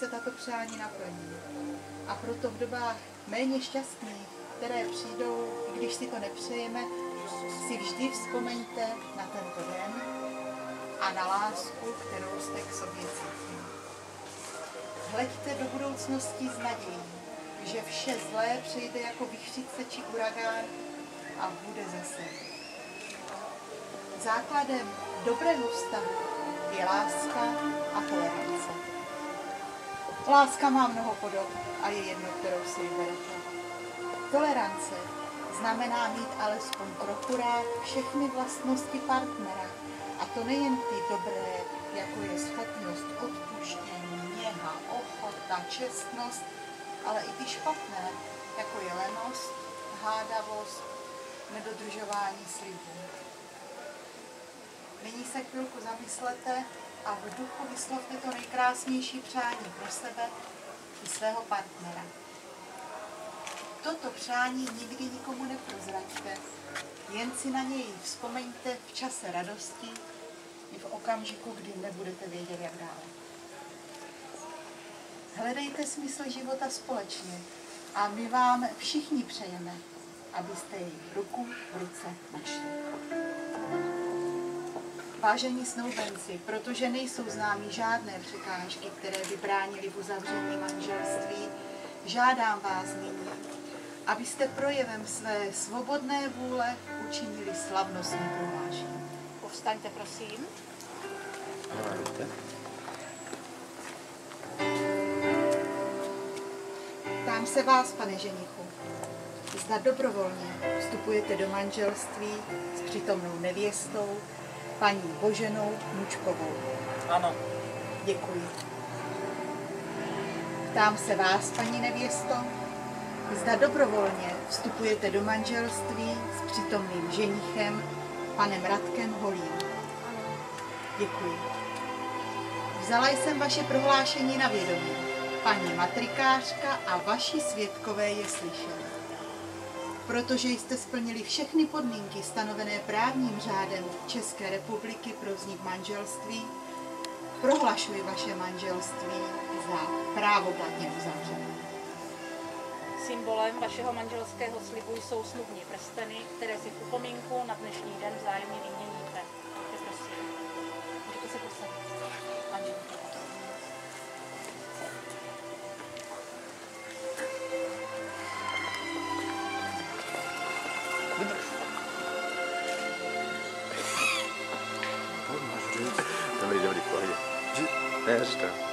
se tato přání naplní. A proto v dobách méně šťastných, které přijdou, i když si to nepřejeme, si vždy vzpomeňte na tento den a na lásku, kterou jste k sobě cítili. Hleďte do budoucnosti s nadějí, že vše zlé přijde jako vichřice či uragán a bude zase. Základem dobrého vztahu je láska a tolerance. Láska má mnoho podob a je jedno, kterou si vyberete. Tolerance znamená mít alespoň trochu rád všechny vlastnosti partnera. A to nejen ty dobré, jako je schopnost odpuštění, něha, ochota, čestnost, ale i ty špatné, jako je lenost, hádavost, nedodržování slibů. Nyní se chvilku zamyslete a v duchu vyslovte to nejkrásnější přání pro sebe i svého partnera. Toto přání nikdy nikomu neprozraďte, jen si na něj vzpomeňte v čase radosti i v okamžiku, kdy nebudete vědět, jak dále. Hledejte smysl života společně a my vám všichni přejeme, abyste jej ruku v ruce našli. Vážení snoubenci, protože nejsou známí žádné překážky, které by bránily v uzavření manželství, žádám vás nyní, abyste projevem své svobodné vůle učinili slavnostní prohlášení. Povstaňte, prosím. Ptám se vás, pane ženichu, zda dobrovolně vstupujete do manželství s přítomnou nevěstou, paní Boženou Mučkovou. Ano. Děkuji. Ptám se vás, paní nevěsto, zda dobrovolně vstupujete do manželství s přítomným ženichem, panem Radkem Holým. Ano. Děkuji. Vzala jsem vaše prohlášení na vědomí. Paní matrikářka a vaši svědkové je slyšeli. Protože jste splnili všechny podmínky stanovené právním řádem České republiky pro vznik manželství, prohlašuji vaše manželství za právoplatně uzavřené. Symbolem vašeho manželského slibu jsou snubní prsteny, které si v upomínku na dnešní den vzájemně vyměníte. Prosím, můžete se posadit. Manželky. Dobrý, pohodě. Ne, říkám.